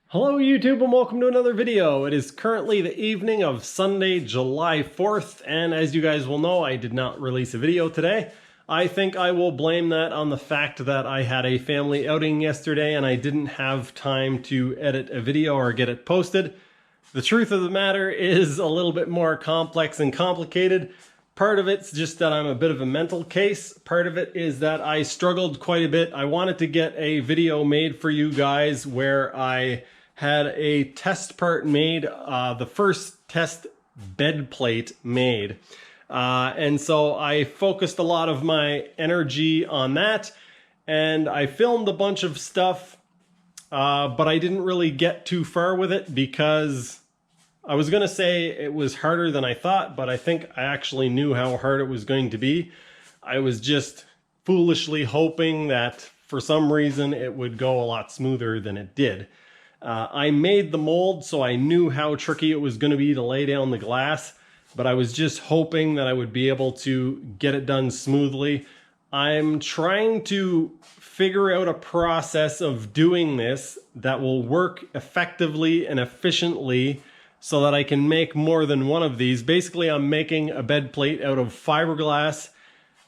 Hello YouTube and welcome to another video. It is currently the evening of Sunday, July 4th, and as you guys will know, I did not release a video today. I think I will blame that on the fact that I had a family outing yesterday and I didn't have time to edit a video or get it posted. The truth of the matter is a little bit more complex and complicated. Part of it's just that I'm a bit of a mental case. Part of it is that I struggled quite a bit. I wanted to get a video made for you guys where I had a test part made, the first test bed plate made. And so I focused a lot of my energy on that, and I filmed a bunch of stuff, but I didn't really get too far with it because I was going to say it was harder than I thought, but I think I actually knew how hard it was going to be. I was just foolishly hoping that for some reason it would go a lot smoother than it did. I made the mold, so I knew how tricky it was going to be to lay down the glass, but I was just hoping that I would be able to get it done smoothly. I'm trying to figure out a process of doing this that will work effectively and efficiently so that I can make more than one of these. Basically, I'm making a bed plate out of fiberglass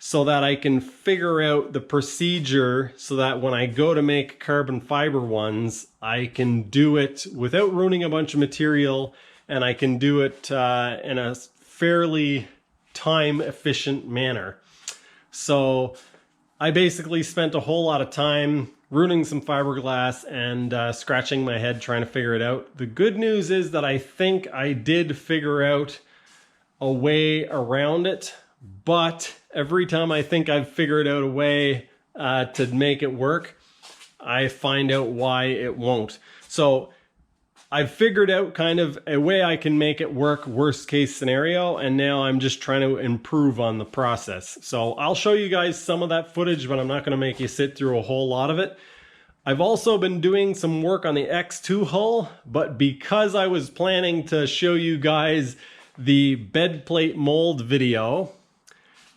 so that I can figure out the procedure so that when I go to make carbon fiber ones, I can do it without ruining a bunch of material, and I can do it in a fairly time efficient manner. So I basically spent a whole lot of time ruining some fiberglass and scratching my head trying to figure it out. The good news is that I think I did figure out a way around it, but every time I think I've figured out a way to make it work, I find out why it won't. So I've figured out kind of a way I can make it work, worst case scenario, and now I'm just trying to improve on the process. So I'll show you guys some of that footage, but I'm not going to make you sit through a whole lot of it. I've also been doing some work on the X2 hull, but because I was planning to show you guys the bed plate mold video,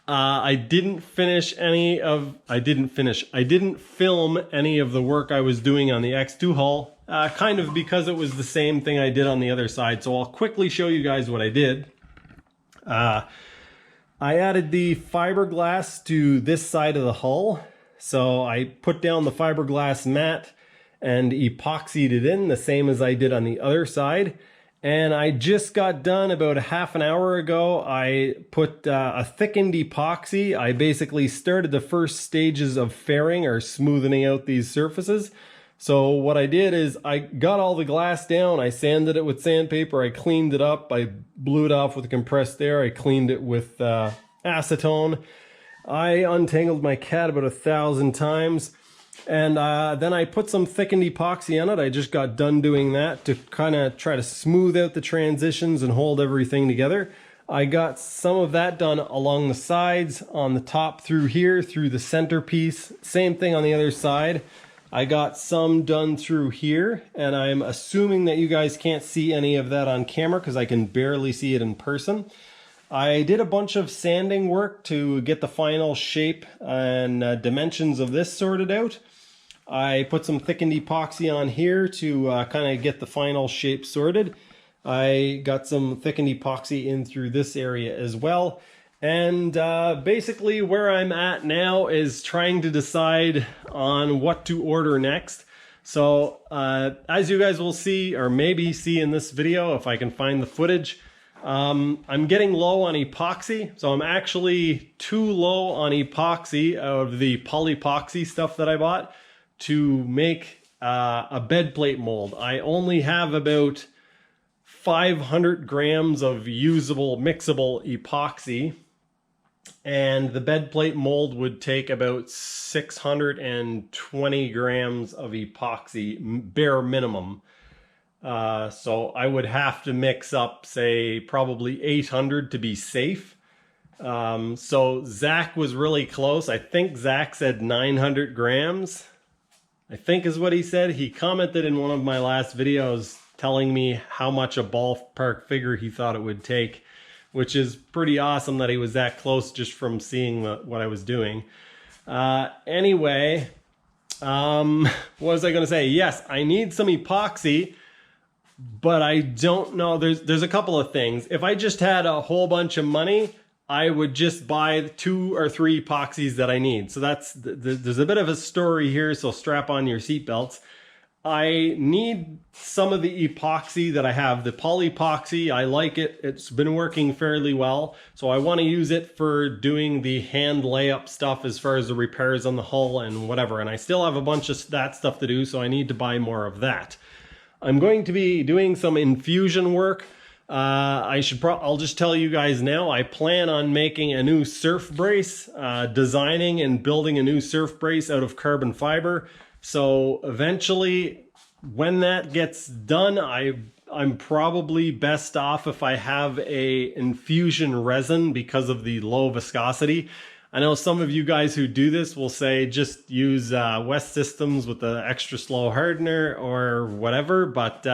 I didn't film any of the work I was doing on the X2 hull, kind of because it was the same thing I did on the other side. So I'll quickly show you guys what I did. I added the fiberglass to this side of the hull. So I put down the fiberglass mat and epoxied it in the same as I did on the other side. And I just got done about a half an hour ago. I put a thickened epoxy. I basically started the first stages of fairing or smoothing out these surfaces. So what I did is I got all the glass down. I sanded it with sandpaper. I cleaned it up. I blew it off with compressed air. I cleaned it with acetone. I untangled my cat about 1,000 times. And then I put some thickened epoxy on it. I just got done doing that to kind of try to smooth out the transitions and hold everything together. I got some of that done along the sides, on the top through here, through the centerpiece. Same thing on the other side. I got some done through here, and I'm assuming that you guys can't see any of that on camera because I can barely see it in person. I did a bunch of sanding work to get the final shape and dimensions of this sorted out. I put some thickened epoxy on here to kind of get the final shape sorted. I got some thickened epoxy in through this area as well. And basically where I'm at now is trying to decide on what to order next. So as you guys will see, or maybe see in this video, if I can find the footage, I'm getting low on epoxy. So I'm actually too low on epoxy out of the polypoxy stuff that I bought to make a bed plate mold. I only have about 500 grams of usable mixable epoxy, and the bed plate mold would take about 620 grams of epoxy, bare minimum. So I would have to mix up, say, probably 800 to be safe. So Zach was really close. I think Zach said 900 grams. I think is what he said. He commented in one of my last videos telling me how much a ballpark figure he thought it would take, which is pretty awesome that he was that close just from seeing what I was doing. Anyway, What was I going to say? Yes, I need some epoxy, but I don't know. There's a couple of things. If I just had a whole bunch of money, I would just buy 2 or 3 epoxies that I need. So there's a bit of a story here, so strap on your seatbelts. I need some of the epoxy that I have, the poly epoxy. I like it. It's been working fairly well. So I want to use it for doing the hand layup stuff as far as the repairs on the hull and whatever. And I still have a bunch of that stuff to do, so I need to buy more of that. I'm going to be doing some infusion work. I'll just tell you guys now, I plan on making a new surf brace, designing and building a new surf brace out of carbon fiber. So eventually, when that gets done, I'm probably best off if I have a infusion resin because of the low viscosity. I know some of you guys who do this will say just use West Systems with the extra slow hardener or whatever, but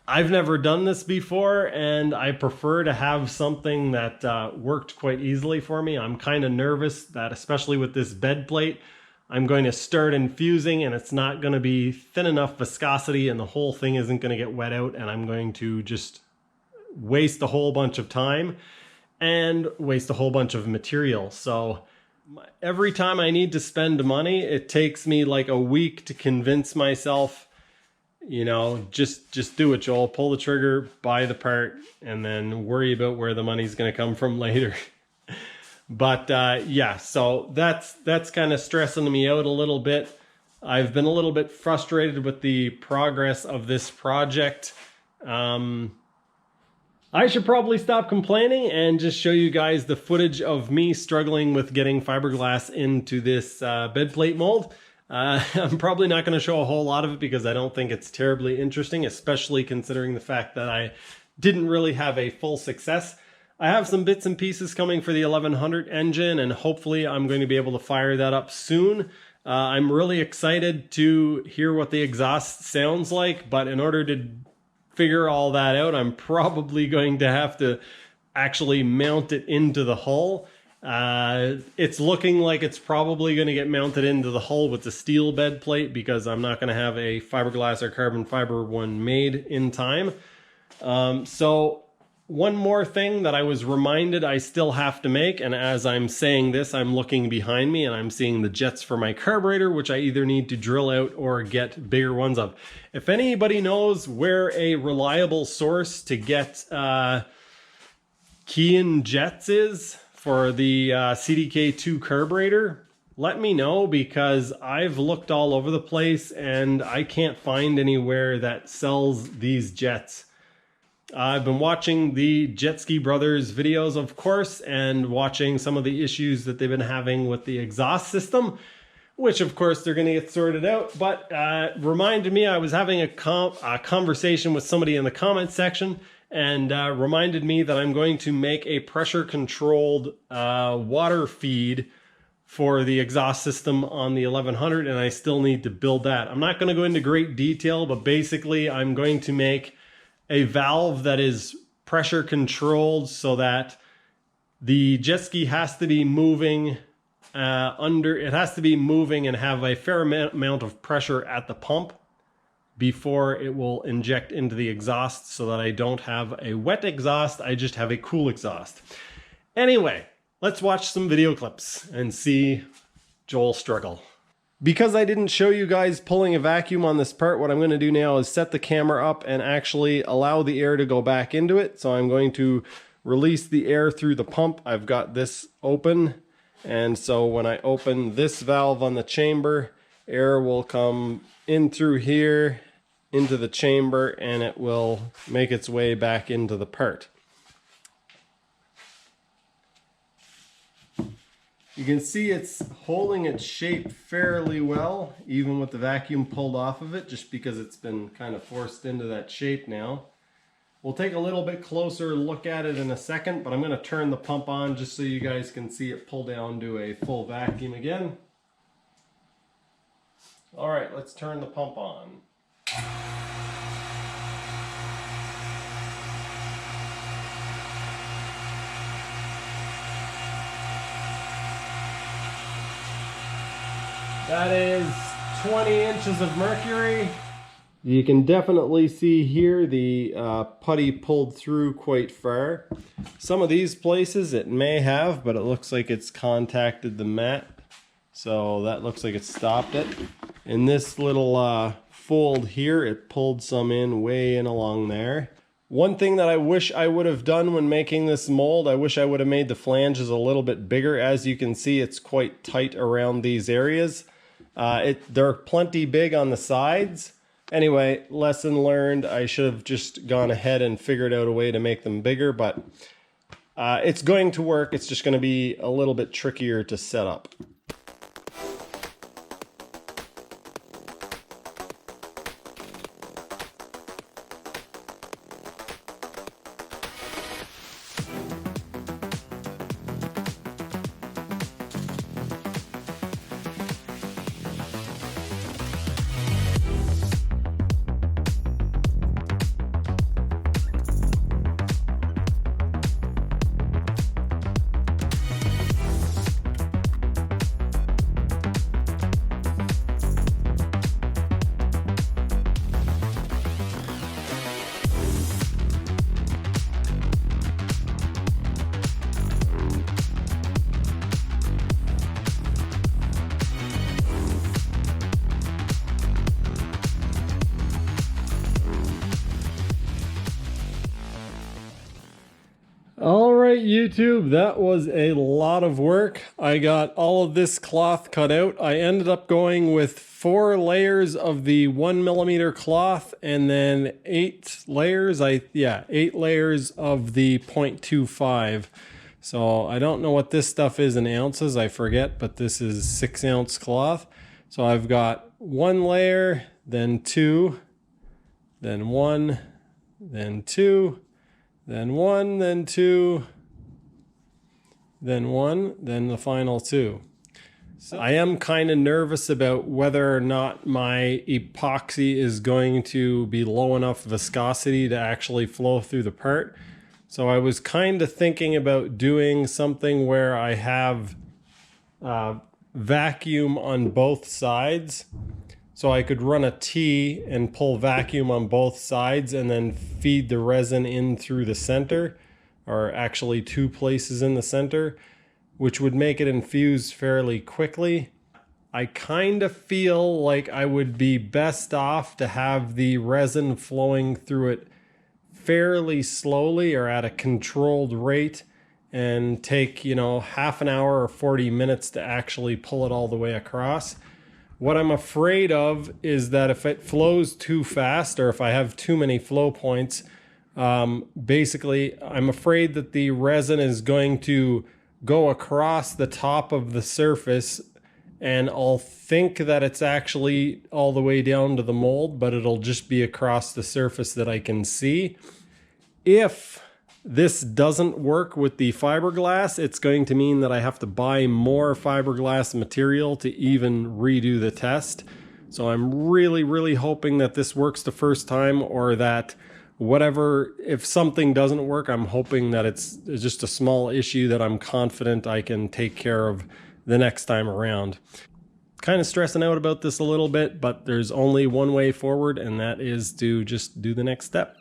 I've never done this before, and I prefer to have something that worked quite easily for me. I'm kind of nervous that, especially with this bed plate, I'm going to start infusing and it's not going to be thin enough viscosity and the whole thing isn't going to get wet out, and I'm going to just waste a whole bunch of time and waste a whole bunch of material. So every time I need to spend money, it takes me like a week to convince myself, you know, just do it, Joel. Pull the trigger, buy the part, and then worry about where the money's going to come from later. But yeah, so that's kind of stressing me out a little bit. I've been a little bit frustrated with the progress of this project. I should probably stop complaining and just show you guys the footage of me struggling with getting fiberglass into this bed plate mold. I'm probably not going to show a whole lot of it because I don't think it's terribly interesting, especially considering the fact that I didn't really have a full success. I have some bits and pieces coming for the 1100 engine, and hopefully I'm going to be able to fire that up soon. I'm really excited to hear what the exhaust sounds like, but in order to figure all that out, I'm probably going to have to actually mount it into the hull. It's looking like it's probably going to get mounted into the hull with the steel bed plate because I'm not going to have a fiberglass or carbon fiber one made in time. So one more thing that I was reminded I still have to make, and as I'm saying this, I'm looking behind me and I'm seeing the jets for my carburetor, which I either need to drill out or get bigger ones of. If anybody knows where a reliable source to get key-in jets is for the CDK2 carburetor, let me know, because I've looked all over the place and I can't find anywhere that sells these jets. I've been watching the Jet Ski Brothers videos, of course, and watching some of the issues that they've been having with the exhaust system, which of course they're going to get sorted out. But reminded me, I was having a conversation with somebody in the comment section, and reminded me that I'm going to make a pressure controlled water feed for the exhaust system on the 1100, and I still need to build that. I'm not going to go into great detail, but basically I'm going to make a valve that is pressure controlled so that the jet ski has to be moving it has to be moving and have a fair amount of pressure at the pump before it will inject into the exhaust, so that I don't have a wet exhaust, I just have a cool exhaust. Anyway, let's watch some video clips and see Joel struggle. Because I didn't show you guys pulling a vacuum on this part, what I'm going to do now is set the camera up and actually allow the air to go back into it. So I'm going to release the air through the pump. I've got this open, and so when I open this valve on the chamber, air will come in through here into the chamber and it will make its way back into the part. You can see it's holding its shape fairly well, even with the vacuum pulled off of it, just because it's been kind of forced into that shape now. We'll take a little bit closer look at it in a second, but I'm going to turn the pump on just so you guys can see it pull down to a full vacuum again. All right, let's turn the pump on. That is 20 inches of mercury. You can definitely see here the putty pulled through quite far. Some of these places it may have, but it looks like it's contacted the mat. So that looks like it stopped it. In this little fold here, it pulled some in way in along there. One thing that I wish I would have done when making this mold, I wish I would have made the flanges a little bit bigger. As you can see, it's quite tight around these areas. They're plenty big on the sides. Anyway, lesson learned. I should have just gone ahead and figured out a way to make them bigger, but it's going to work. It's just going to be a little bit trickier to set up. Alright YouTube, that was a lot of work. I got all of this cloth cut out. I ended up going with 4 layers of the 1mm cloth and then 8 layers. 8 layers of the 0.25. So I don't know what this stuff is in ounces, I forget, but this is 6-ounce cloth. So I've got 1 layer, then 2, then 1, then 2, then 1, then 2, then 1, then the final 2. So I am kind of nervous about whether or not my epoxy is going to be low enough viscosity to actually flow through the part. So I was kind of thinking about doing something where I have vacuum on both sides. So I could run a T and pull vacuum on both sides and then feed the resin in through the center, or actually 2 places in the center, which would make it infuse fairly quickly. I kind of feel like I would be best off to have the resin flowing through it fairly slowly or at a controlled rate and take, half an hour or 40 minutes to actually pull it all the way across. What I'm afraid of is that if it flows too fast or if I have too many flow points, basically I'm afraid that the resin is going to go across the top of the surface and I'll think that it's actually all the way down to the mold, but it'll just be across the surface that I can see. If this doesn't work with the fiberglass, it's going to mean that I have to buy more fiberglass material to even redo the test. So I'm really hoping that this works the first time, or that if something doesn't work, I'm hoping that it's just a small issue that I'm confident I can take care of the next time around. Kind of stressing out about this a little bit, but there's only one way forward, and that is to just do the next step.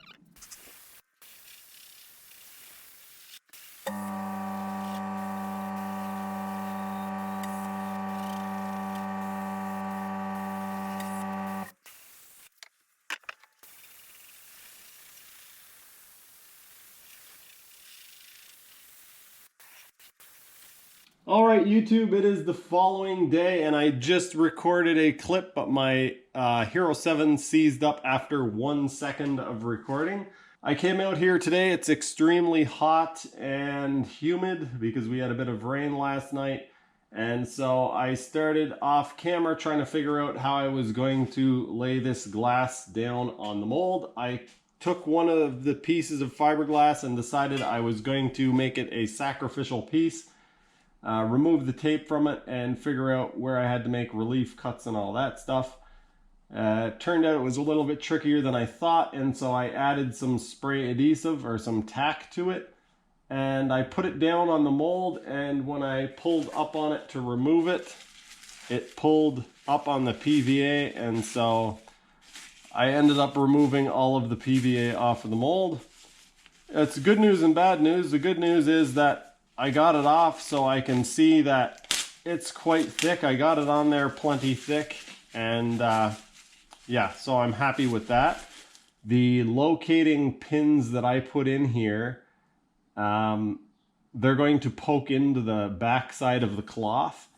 Alright YouTube, it is the following day and I just recorded a clip, but my Hero 7 seized up after 1 second of recording. I came out here today, it's extremely hot and humid because we had a bit of rain last night, and so I started off camera trying to figure out how I was going to lay this glass down on the mold. I took one of the pieces of fiberglass and decided I was going to make it a sacrificial piece. Remove the tape from it and figure out where I had to make relief cuts and all that stuff. It turned out it was a little bit trickier than I thought, and so I added some spray adhesive or some tack to it, and I put it down on the mold, and when I pulled up on it to remove it, it pulled up on the PVA, and so I ended up removing all of the PVA off of the mold. It's good news and bad news. The good news is that I got it off so I can see that it's quite thick. I got it on there plenty thick, and yeah, so I'm happy with that. The locating pins that I put in here, they're going to poke into the back side of the cloth.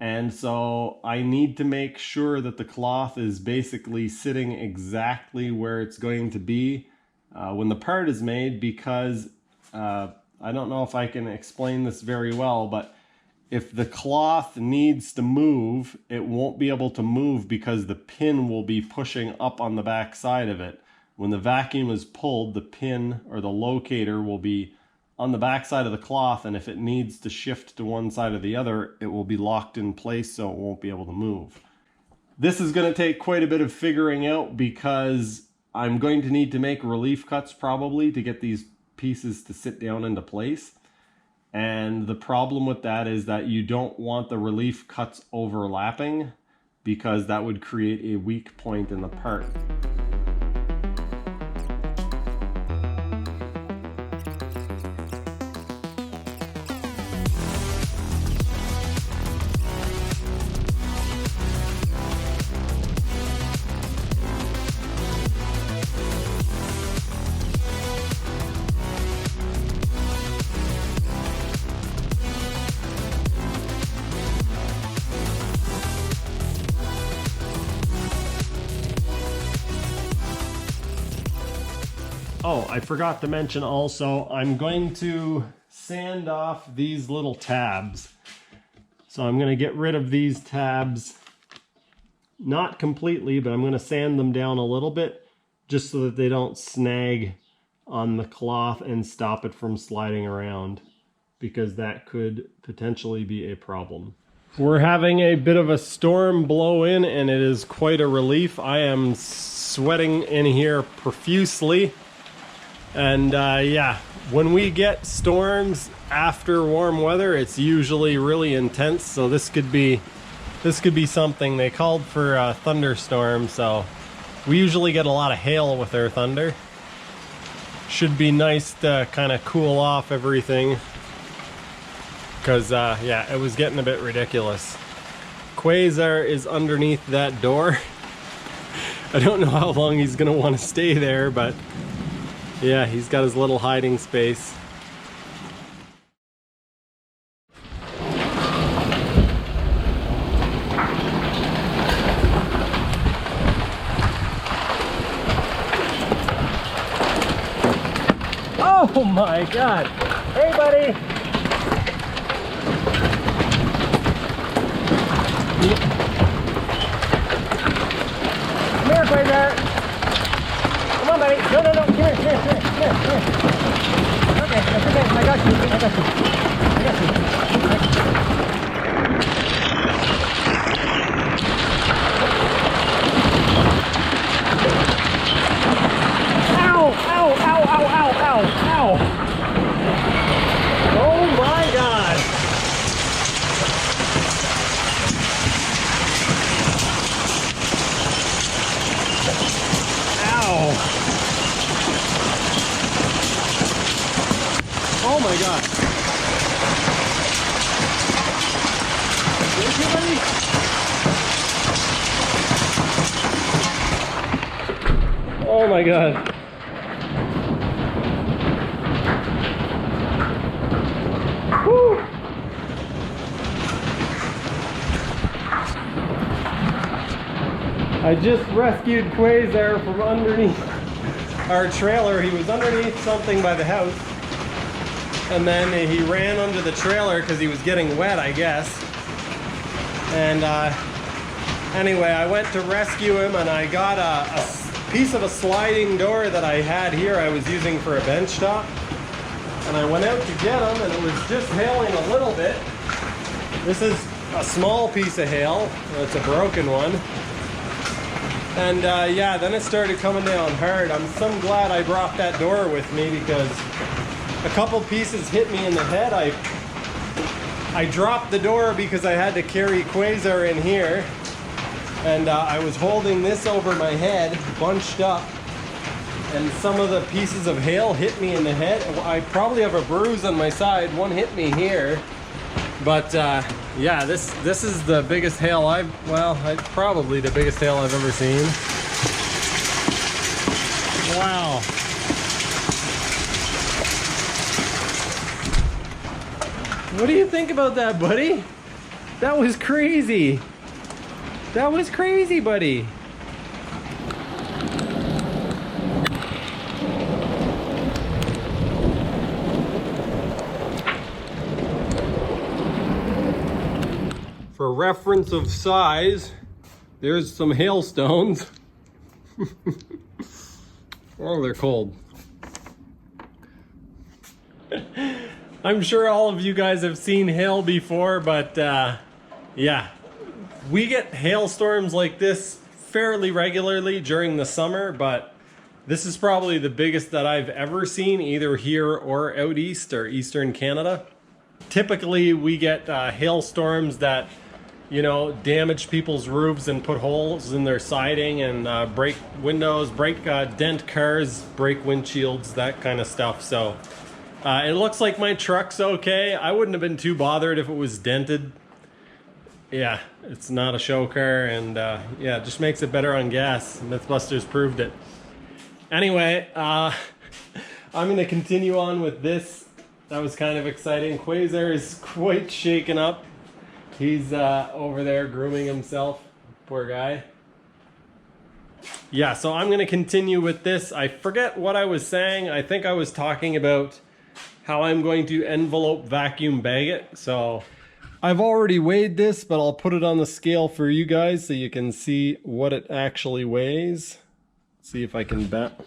And so I need to make sure that the cloth is basically sitting exactly where it's going to be when the part is made, because I don't know if I can explain this very well, but if the cloth needs to move, it won't be able to move because the pin will be pushing up on the back side of it. When the vacuum is pulled, the pin or the locator will be on the back side of the cloth, and if it needs to shift to one side or the other, it will be locked in place so it won't be able to move. This is going to take quite a bit of figuring out because I'm going to need to make relief cuts probably to get these pieces to sit down into place. And the problem with that is that you don't want the relief cuts overlapping because that would create a weak point in the part. Oh, I forgot to mention also, I'm going to sand off these little tabs. So I'm going to get rid of these tabs, not completely, but I'm going to sand them down a little bit just so that they don't snag on the cloth and stop it from sliding around, because that could potentially be a problem. We're having a bit of a storm blow in, and it is quite a relief. I am sweating in here profusely. And yeah, when we get storms after warm weather, it's usually really intense. So this could be something. They called for a thunderstorm, so we usually get a lot of hail with our thunder. Should be nice to kind of cool off everything, because yeah, it was getting a bit ridiculous. Quasar is underneath that door. I don't know how long he's gonna want to stay there, but yeah, he's got his little hiding space. Oh my God! Hey, buddy! Come here, Quasar! Come on, buddy! No, no, no! Come here, come here, come here, come here, come here! Okay, that's okay. I got you. I got you. I got you. Ow! Ow! Ow! Ow! Ow! Ow! Ow! Oh my God! Ow! Oh my God! Oh my God! Woo. I just rescued Quasar from underneath our trailer. He was underneath something by the house, and then he ran under the trailer because he was getting wet, I guess. And anyway, I went to rescue him, and I got a piece of a sliding door that I had here I was using for a bench top. And I went out to get him, and it was just hailing a little bit. This is a small piece of hail. It's a broken one. And yeah, then it started coming down hard. I'm so glad I brought that door with me, because a couple pieces hit me in the head. I dropped the door because I had to carry Quasar in here, and I was holding this over my head, bunched up, and some of the pieces of hail hit me in the head. I probably have a bruise on my side. One hit me here, but yeah, this is the biggest hail probably the biggest hail I've ever seen. Wow. What do you think about that, buddy? That was crazy. That was crazy, buddy. For reference of size, there's some hailstones. Oh, they're cold. I'm sure all of you guys have seen hail before, but yeah, we get hailstorms like this fairly regularly during the summer, but this is probably the biggest that I've ever seen, either here or out east or eastern Canada. Typically, we get hailstorms that, you know, damage people's roofs and put holes in their siding and break windows, dent cars, break windshields, that kind of stuff. So it looks like my truck's okay. I wouldn't have been too bothered if it was dented. Yeah, it's not a show car, and yeah, it just makes it better on gas. Mythbusters proved it. Anyway, I'm going to continue on with this. That was kind of exciting. Quasar is quite shaken up. He's over there grooming himself. Poor guy. Yeah, so I'm going to continue with this. I forget what I was saying. I think I was talking about how I'm going to envelope vacuum bag it. So I've already weighed this, but I'll put it on the scale for you guys so you can see what it actually weighs. See if I can bet.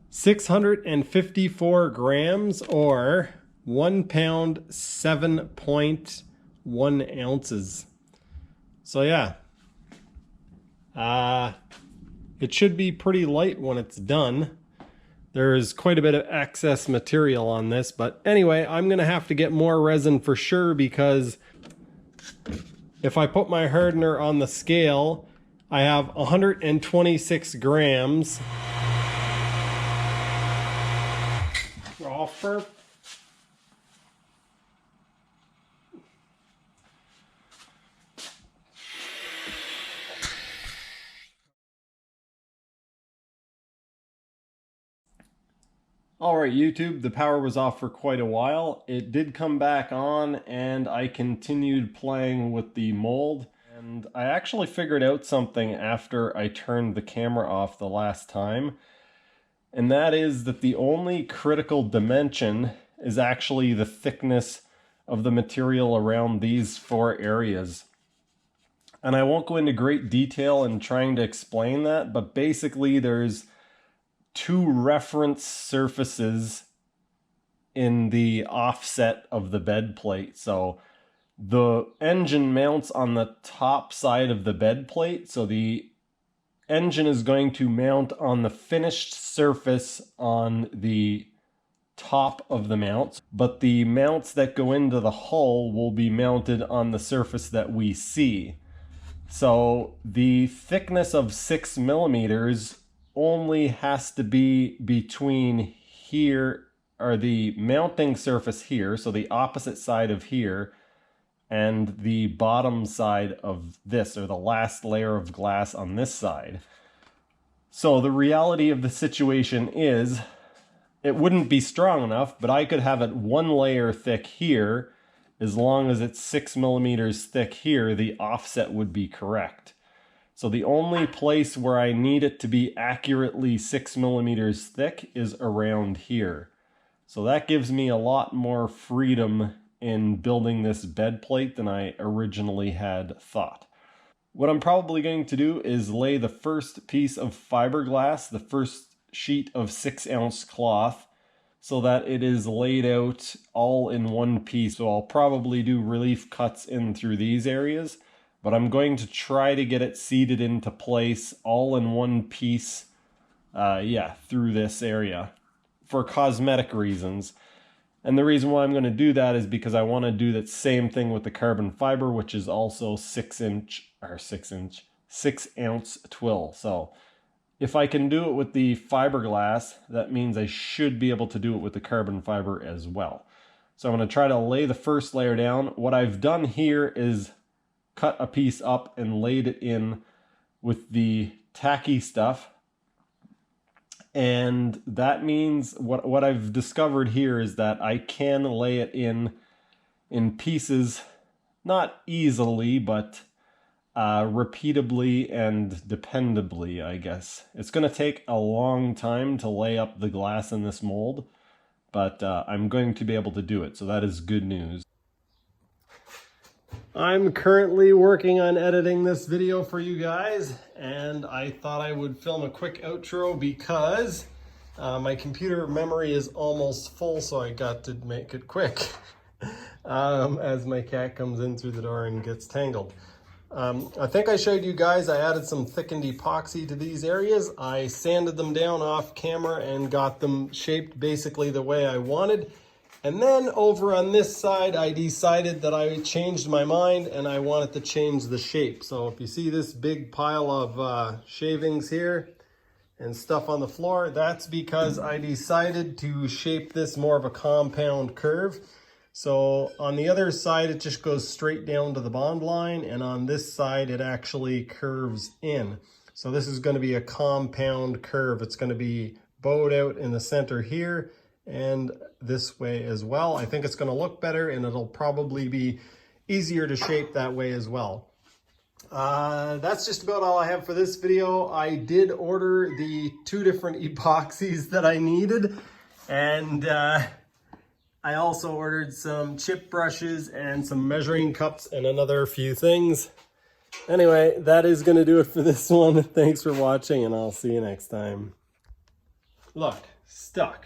654 grams, or 1 pound 7.1 ounces. So yeah, it should be pretty light when it's done. There's quite a bit of excess material on this, but anyway, I'm gonna have to get more resin for sure, because if I put my hardener on the scale, I have 126 grams. Offer. Alright YouTube, the power was off for quite a while. It did come back on, and I continued playing with the mold. And I actually figured out something after I turned the camera off the last time. And that is that the only critical dimension is actually the thickness of the material around these 4 areas. And I won't go into great detail in trying to explain that, but basically there's 2 reference surfaces in the offset of the bed plate. So the engine mounts on the top side of the bed plate, so the engine is going to mount on the finished surface on the top of the mounts, but the mounts that go into the hull will be mounted on the surface that we see. So the thickness of 6 millimeters only has to be between here, or the mounting surface here, so the opposite side of here, and the bottom side of this, or the last layer of glass on this side. So the reality of the situation is, it wouldn't be strong enough, but I could have it 1 layer thick here. As long as it's 6 millimeters thick here, the offset would be correct. So the only place where I need it to be accurately 6 millimeters thick is around here. So that gives me a lot more freedom in building this bed plate than I originally had thought. What I'm probably going to do is lay the first piece of fiberglass, the first sheet of 6-ounce cloth, so that it is laid out all in one piece. So I'll probably do relief cuts in through these areas, but I'm going to try to get it seated into place all in one piece, through this area. for cosmetic reasons. And the reason why I'm going to do that is because I want to do that same thing with the carbon fiber, which is also 6 ounce twill. So if I can do it with the fiberglass, that means I should be able to do it with the carbon fiber as well. So I'm going to try to lay the first layer down. What I've done here is cut a piece up and laid it in with the tacky stuff. And that means what I've discovered here is that I can lay it in pieces, not easily, but repeatably and dependably, I guess. It's going to take a long time to lay up the glass in this mold, but I'm going to be able to do it, so that is good news. I'm currently working on editing this video for you guys, and I thought I would film a quick outro because my computer memory is almost full, so I got to make it quick as my cat comes in through the door and gets tangled. I think I showed you guys I added some thickened epoxy to these areas. I sanded them down off camera and got them shaped basically the way I wanted. And then over on this side, I decided that I changed my mind and I wanted to change the shape. So if you see this big pile of shavings here and stuff on the floor, that's because I decided to shape this more of a compound curve. So on the other side, it just goes straight down to the bond line, and on this side, it actually curves in. So this is going to be a compound curve. It's going to be bowed out in the center here and this way as well. I think it's going to look better, and it'll probably be easier to shape that way as well. That's just about all I have for this video. I did order the 2 different epoxies that I needed, and I also ordered some chip brushes and some measuring cups and another few things. Anyway, that is going to do it for this one. Thanks for watching, and I'll see you next time. Look, stuck.